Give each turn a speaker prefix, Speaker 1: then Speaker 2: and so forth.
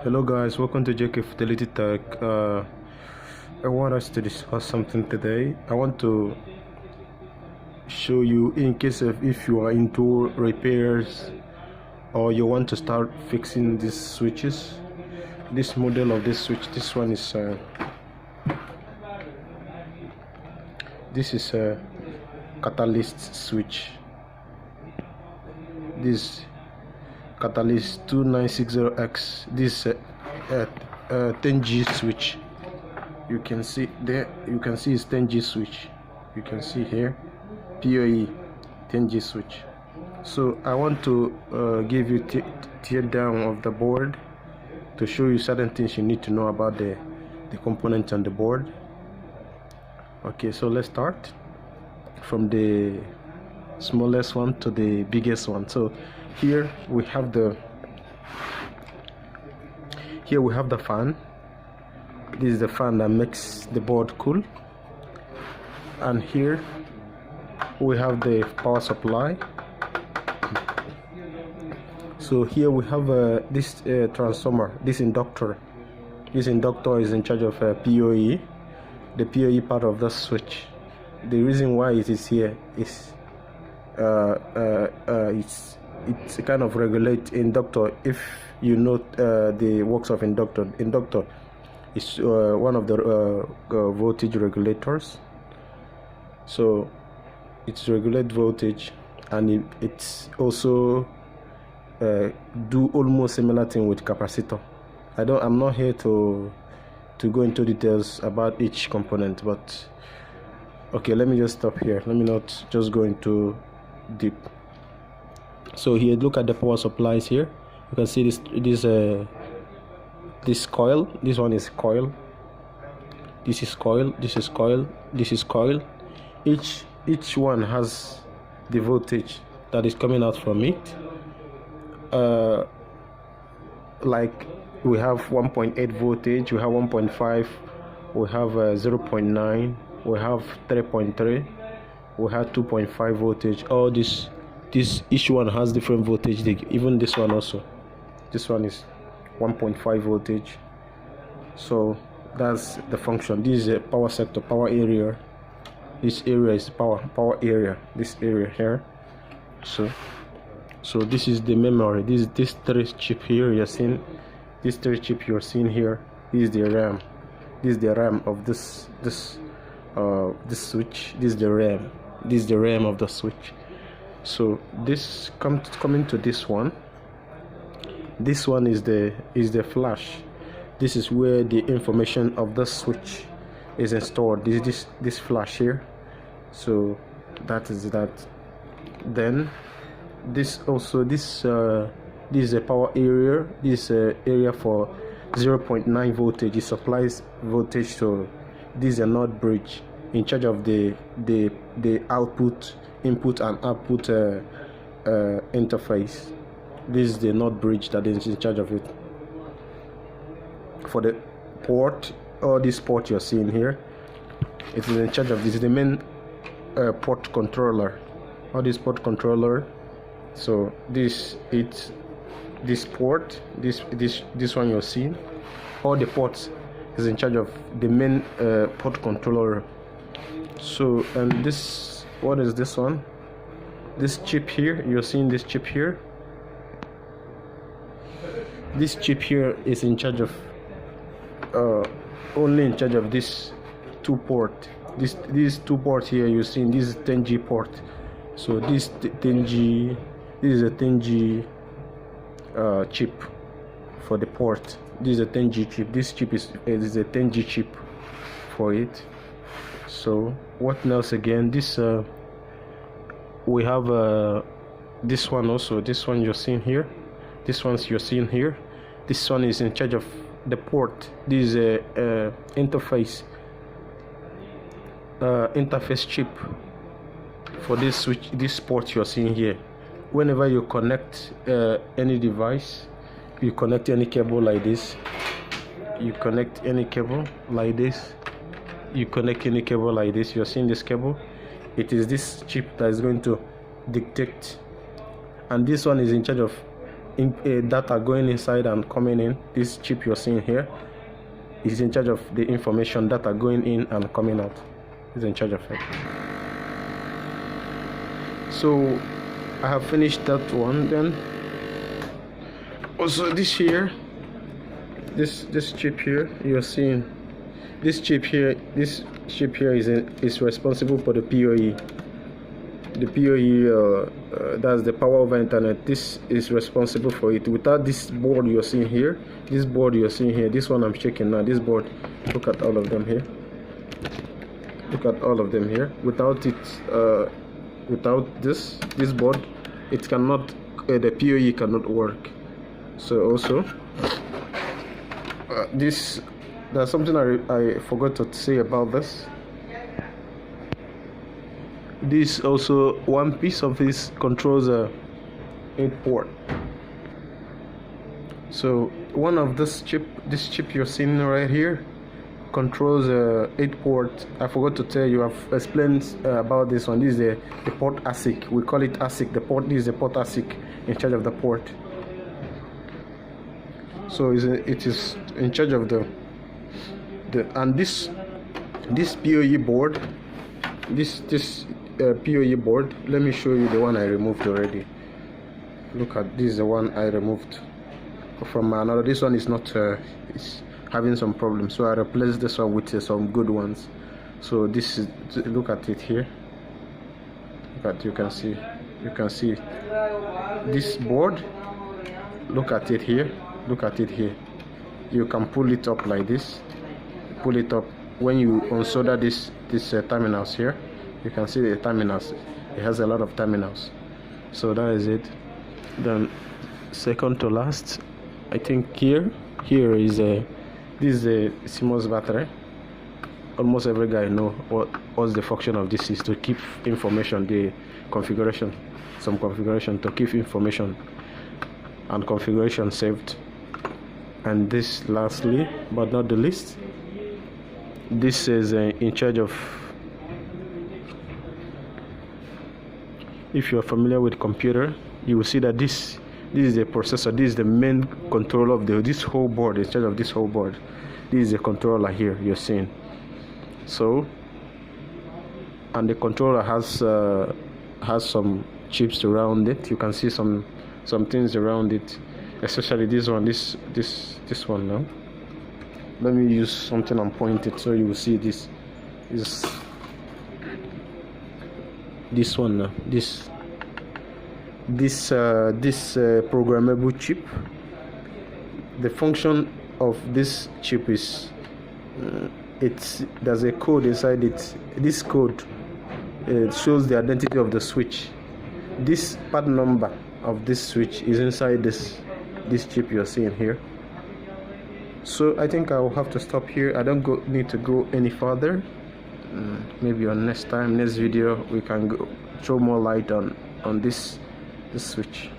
Speaker 1: Hello guys, welcome to JK Fidelity Tech. I want us to discuss something today. I want to show you, in case of if you are into repairs or you want to start fixing these switches, this model of this switch, this one is this is a catalyst switch. This catalyst 2960X, this 10G switch. You can see there, you can see it's 10G switch. You can see here PoE 10G switch. So I want to give you tear down of the board to show you certain things you need to know about the components on the board. Okay, so let's start from the smallest one to the biggest one. So here we have the fan. This is the fan that makes the board cool, and here we have the power supply. So here we have this transformer, this inductor. This inductor is in charge of PoE, the PoE part of the switch. The reason why it is here is it's kind of regulate inductor. If you know the works of inductor is one of the voltage regulators. So it's regulate voltage, and it's also do almost similar thing with capacitor. I'm not here to go into details about each component, but okay, let me just stop here. Let me not just go into deep. So here, look at the power supplies here. You can see this coil. This one is coil. This is coil. This is coil. This is coil. Each one has the voltage that is coming out from it. Like we have 1.8 voltage, we have 1.5, we have 0.9, we have 3.3, we have 2.5 voltage. All this each one has different voltage. Even this one also, this one is 1.5 voltage. So that's the function. This is a power sector, power area. This area is power area, this area here. So this is the memory. This three chip here you're seeing. This three chip you're seeing here. This is the RAM. This is the RAM of this switch. This is the RAM. This is the RAM of the switch. So this coming to this one. This one is the flash. This is where the information of the switch is stored. This flash here. So that is that. Then this also this is a power area. This area for 0.9 voltage. It supplies voltage to this is a NOT bridge in charge of the output, input and output interface. This is the NOT bridge that is in charge of it. For the port, all this port you're seeing here, it is in charge of this. The main port controller. All this port controller. So this port, this one you're seeing, all the ports is in charge of the main port controller. So and this, what is this one? This chip here, you're seeing this chip here. This chip here is in charge of only in charge of this two port. These two ports here you're seeing. This is 10G port. So this 10G, this is a 10G chip for the port. This is a 10G chip. This chip is a 10G chip for it. So what else again? This we have this one also. This one you're seeing here. This one's you're seeing here. This one is in charge of the port. This is a interface chip for this switch. This port you're seeing here. Whenever you connect any device, you connect any cable like this. You connect any cable like this. You connect any cable like this. You're seeing this cable. It is this chip that is going to dictate, and this one is in charge of data going inside and coming in. This chip you're seeing here is in charge of the information data going in and coming out. Is in charge of it. So I have finished that one. Then also this here, this chip here you're seeing, this chip here is responsible for the PoE. The PoE, that's the power over internet. This is responsible for it. Without this board you're seeing here, this one I'm checking now, this board, look at all of them here. Look at all of them here. Without it, without this board, it cannot, the PoE cannot work. So also, there's something I forgot to say about this. This also, one piece of this controls a 8-port. So one of this chip you're seeing right here controls a 8-port. I forgot to tell you, I've explained about this one. This is the port ASIC. We call it ASIC. This is the port ASIC in charge of the port. So it is in charge of the and this PoE board, this PoE board. Let me show you the one I removed already. Look at this, the one I removed from another. This one is not it's having some problems, so I replaced this one with some good ones. So this is, look at it here. Look at, you can see this board. Look at it here. Look at it here. You can pull it up like this. Pull it up. When you unsolder this terminals here, you can see the terminals. It has a lot of terminals. So that is it. Then second to last, I think here is this is a CMOS battery. Almost every guy know what's the function of this is, to keep information, the configuration, some configuration, to keep information and configuration saved. And this, lastly but not the least, this is in charge of, if you are familiar with computer, you will see that this is the processor. This is the main controller of this whole board. In charge of this whole board. This is the controller here you're seeing. So, and the controller has some chips around it. You can see some things around it, especially this one, this one. Now let me use something and point it so you will see this one now. This programmable chip. The function of this chip is there's a code inside it. This code shows the identity of the switch. This part number of this switch is inside this chip you're seeing here. So I think I will have to stop here. I don't need to go any further. Maybe on next video we can throw more light on this switch.